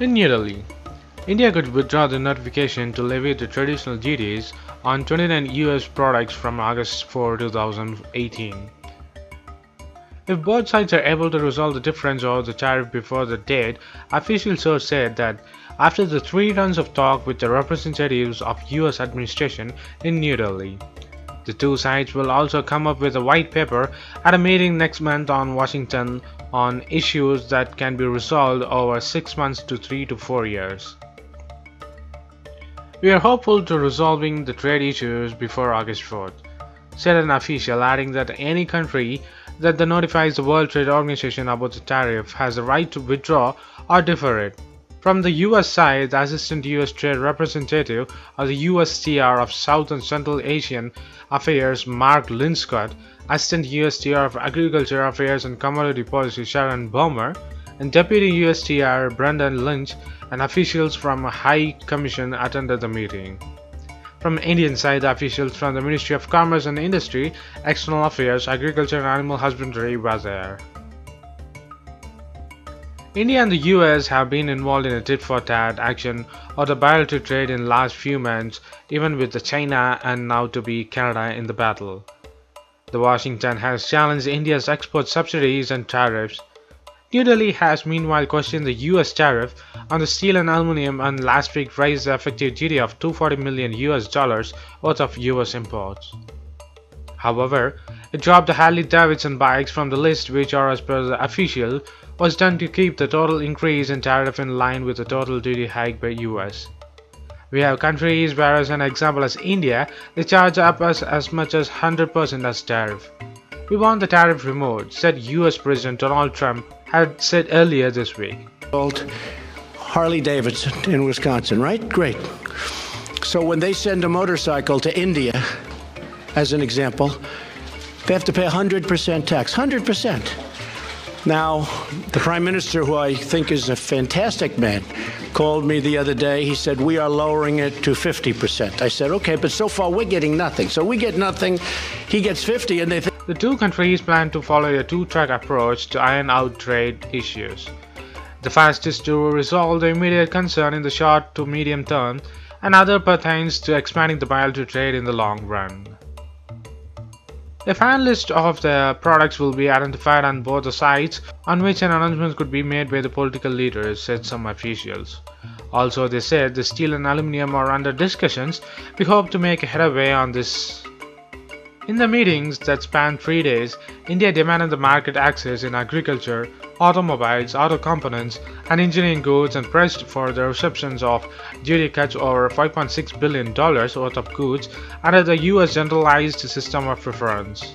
In New Delhi, India could withdraw the notification to levy the traditional duties on 29 US products from August 4, 2018. If both sides are able to resolve the difference over the tariff before the date, official source said that after the 3 rounds of talk with the representatives of US administration in New Delhi, the two sides will also come up with a white paper at a meeting next month on Washington on issues that can be resolved over 6 months to 3 to 4 years. We are hopeful to resolving the trade issues before August 4th, said an official, adding that any country that notifies the World Trade Organization about the tariff has the right to withdraw or defer it. From the US side, the Assistant US Trade Representative of the USTR of South and Central Asian Affairs, Mark Linscott, Assistant USTR of Agriculture Affairs and Commodity Policy, Sharon Bomer, and Deputy USTR Brendan Lynch, and officials from a High Commission attended the meeting. From the Indian side, the officials from the Ministry of Commerce and Industry, External Affairs, Agriculture and Animal Husbandry were there. India and the US have been involved in a tit-for-tat action or the bilateral trade in the last few months, even with China and now to be Canada in the battle. The Washington has challenged India's export subsidies and tariffs. New Delhi has meanwhile questioned the US tariff on the steel and aluminium and last week raised the effective duty of $240 million worth of US imports. However, it dropped the Harley-Davidson bikes from the list, which are, as per the official, was done to keep the total increase in tariff in line with the total duty hike by US. We have countries where, as an example as India, they charge up as much as 100% as tariff. We want the tariff removed, said US President Donald Trump had said earlier this week. Harley Davidson in Wisconsin, right? Great. So when they send a motorcycle to India, as an example, they have to pay 100% tax, 100%. Now, the Prime Minister, who I think is a fantastic man, called me the other day. He said, we are lowering it to 50%. I said, okay, but so far we're getting nothing. So we get nothing, he gets 50, and they think. The two countries plan to follow a two-track approach to iron out trade issues. The first is to resolve the immediate concern in the short to medium term, and other pertains to expanding the bilateral trade in the long run. A fan list of the products will be identified on both the sides, on which an announcement could be made by the political leaders, said some officials. Also, they said the steel and aluminium are under discussions. We hope to make a headway on this. In the meetings that spanned 3 days, India demanded the market access in agriculture, automobiles, auto components, and engineering goods and pressed for the receptions of duty cuts over $5.6 billion worth of goods under the US generalized system of preference.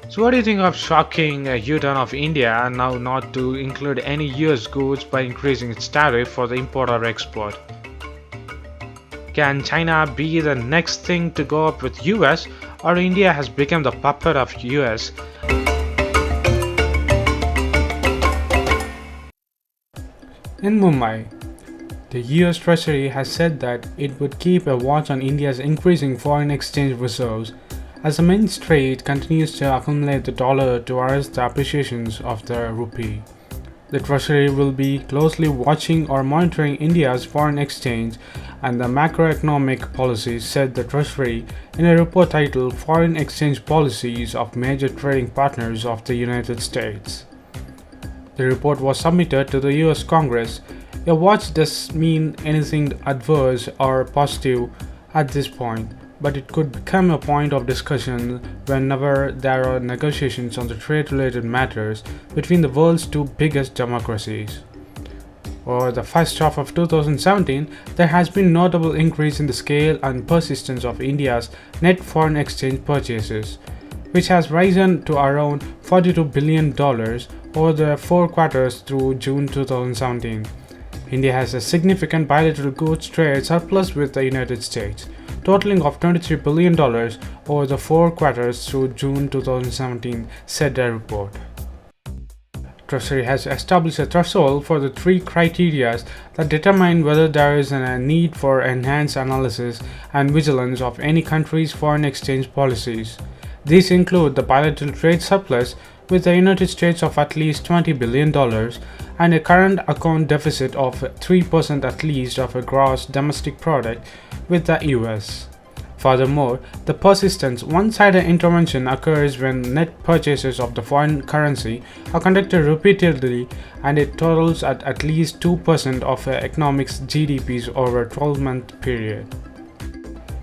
So what do you think of shocking U-turn of India and now not to include any US goods by increasing its tariff for the import or export? Can China be the next thing to go up with US, or India has become the puppet of US? In Mumbai, the US Treasury has said that it would keep a watch on India's increasing foreign exchange reserves as the main trade continues to accumulate the dollar to arrest the appreciations of the rupee. The Treasury will be closely watching or monitoring India's foreign exchange and the macroeconomic policies, said the Treasury in a report titled Foreign Exchange Policies of Major Trading Partners of the United States. The report was submitted to the US Congress. A watch does mean anything adverse or positive at this point, but it could become a point of discussion whenever there are negotiations on the trade-related matters between the world's two biggest democracies. Over the first half of 2017, there has been notable increase in the scale and persistence of India's net foreign exchange purchases, which has risen to around $42 billion over the 4 quarters through June 2017. India has a significant bilateral goods trade surplus with the United States, totaling of $23 billion over the 4 quarters through June 2017, said the report. Treasury has established a threshold for the 3 criteria that determine whether there is a need for enhanced analysis and vigilance of any country's foreign exchange policies. These include the bilateral trade surplus, with the United States of at least $20 billion and a current account deficit of 3% at least of a gross domestic product with the US. Furthermore, the persistent one-sided intervention occurs when net purchases of the foreign currency are conducted repeatedly and it totals at least 2% of an economic's GDPs over a 12-month period.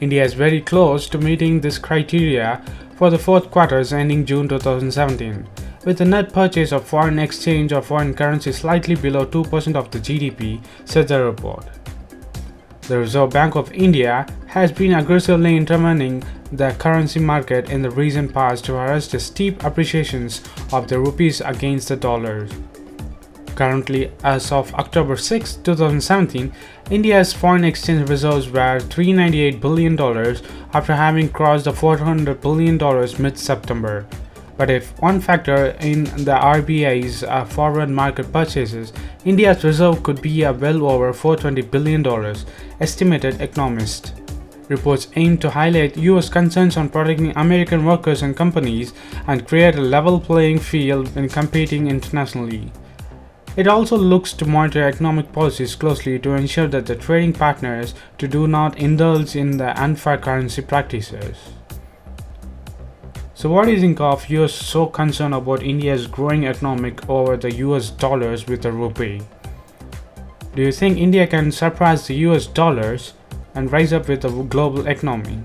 India is very close to meeting this criteria for the fourth quarters ending June 2017, with the net purchase of foreign exchange or foreign currency slightly below 2% of the GDP, said the report. The Reserve Bank of India has been aggressively intervening the currency market in the recent past to arrest the steep appreciations of the rupees against the dollars. Currently, as of October 6, 2017, India's foreign exchange reserves were $398 billion after having crossed the $400 billion mid-September. But if one factor in the RBI's forward market purchases, India's reserve could be well over $420 billion, estimated economists. Reports aim to highlight US concerns on protecting American workers and companies and create a level playing field when competing internationally. It also looks to monitor economic policies closely to ensure that the trading partners do not indulge in the unfair currency practices. So what do you think of US so concerned about India's growing economic over the US dollars with the rupee? Do you think India can surpass the US dollars and rise up with the global economy?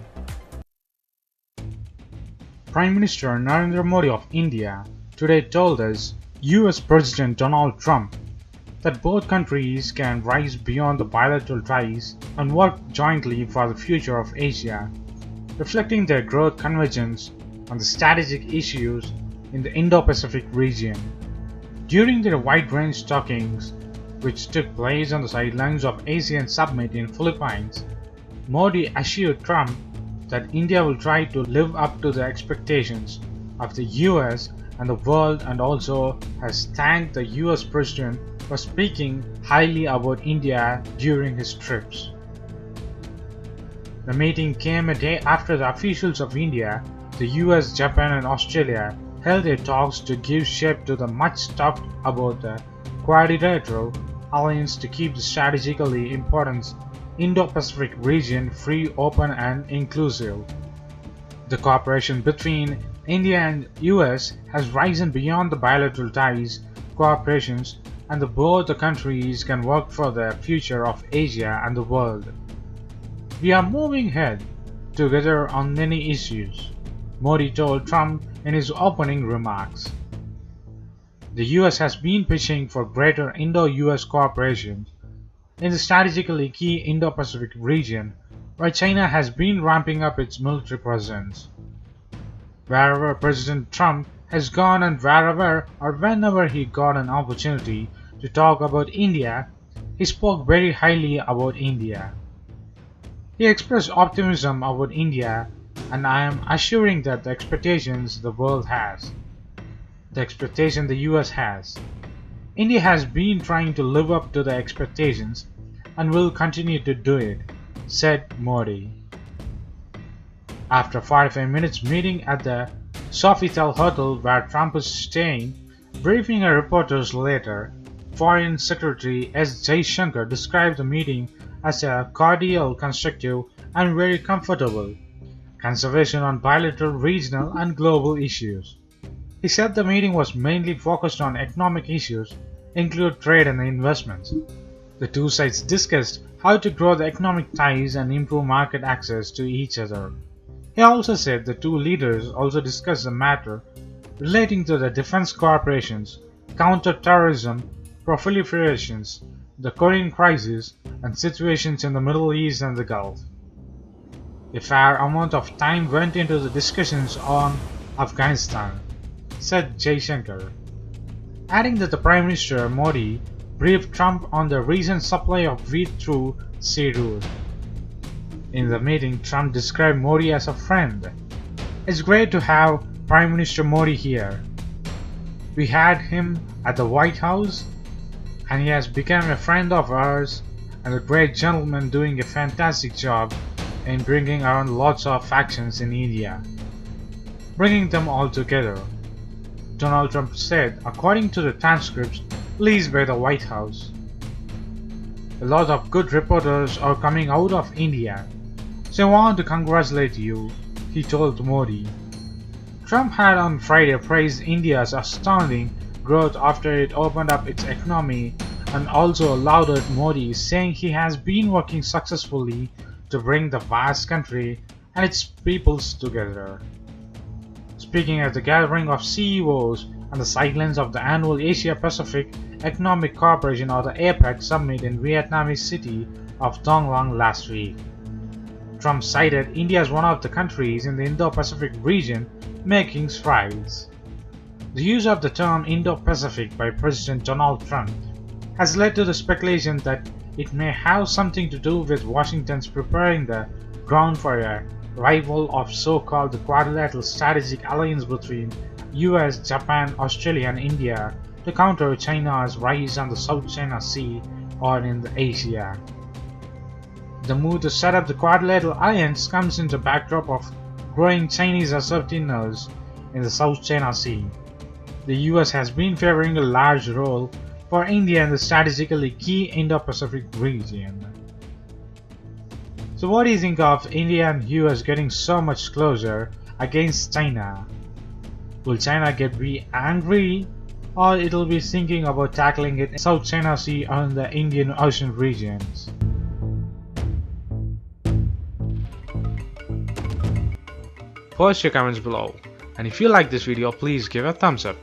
Prime Minister Narendra Modi of India today told us US President Donald Trump that both countries can rise beyond the bilateral ties and work jointly for the future of Asia, reflecting their growth convergence on the strategic issues in the Indo-Pacific region. During their wide-range talkings, which took place on the sidelines of ASEAN Summit in Philippines, Modi assured Trump that India will try to live up to the expectations of the US and the world, and also has thanked the US President for speaking highly about India during his trips. The meeting came a day after the officials of India, the US, Japan and Australia held their talks to give shape to the much talked about the quadrilateral alliance to keep the strategically important Indo-Pacific region free, open and inclusive. The cooperation between India and US has risen beyond the bilateral ties, cooperations, and both the countries can work for the future of Asia and the world. We are moving ahead together on many issues, Modi told Trump in his opening remarks. The US has been pushing for greater Indo-US cooperation in the strategically key Indo-Pacific region, where China has been ramping up its military presence. Wherever President Trump has gone and wherever or whenever he got an opportunity to talk about India, he spoke very highly about India. He expressed optimism about India, and I am assuring that the expectations the world has, the expectation the US has, India has been trying to live up to the expectations and will continue to do it, said Modi. After a 45 minutes meeting at the Sofitel Hotel where Trump is staying, briefing reporters later, Foreign Secretary S. Jaishankar described the meeting as a cordial, constructive and very comfortable conversation on bilateral, regional and global issues. He said the meeting was mainly focused on economic issues, including trade and investments. The two sides discussed how to grow the economic ties and improve market access to each other. He also said the two leaders also discussed the matter relating to the defense cooperations, counter-terrorism, proliferations, the Korean crisis, and situations in the Middle East and the Gulf. A fair amount of time went into the discussions on Afghanistan, said Jaishankar, adding that the Prime Minister Modi briefed Trump on the recent supply of wheat through sea route. In the meeting, Trump described Modi as a friend. It's great to have Prime Minister Modi here. We had him at the White House, and he has become a friend of ours and a great gentleman doing a fantastic job in bringing around lots of factions in India, bringing them all together. Donald Trump said, according to the transcripts released by the White House. A lot of good reporters are coming out of India, so I want to congratulate you, he told Modi. Trump had on Friday praised India's astounding growth after it opened up its economy and also lauded Modi, saying he has been working successfully to bring the vast country and its peoples together. Speaking at the gathering of CEOs on the sidelines of the annual Asia-Pacific Economic Cooperation or the APEC summit in Vietnamese city of Dong Long last week, Trump cited India as one of the countries in the Indo-Pacific region making strides. The use of the term Indo-Pacific by President Donald Trump has led to the speculation that it may have something to do with Washington's preparing the ground for a rival of so-called the quadrilateral strategic alliance between US, Japan, Australia and India to counter China's rise on the South China Sea or in the Asia. The move to set up the quadrilateral alliance comes in the backdrop of growing Chinese assertiveness in the South China Sea. The US has been favoring a large role for India in the strategically key Indo-Pacific region. So what do you think of India and US getting so much closer against China? Will China be angry, or it'll be thinking about tackling it in South China Sea or in the Indian Ocean regions? Post your comments below, and if you like this video, please give a thumbs up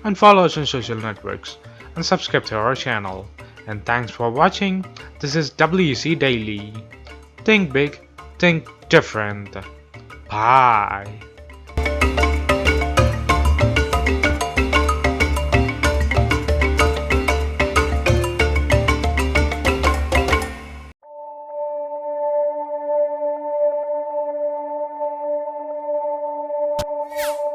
and follow us on social networks and subscribe to our channel. And thanks for watching. This is WC Daily. Think big, think different. Bye. You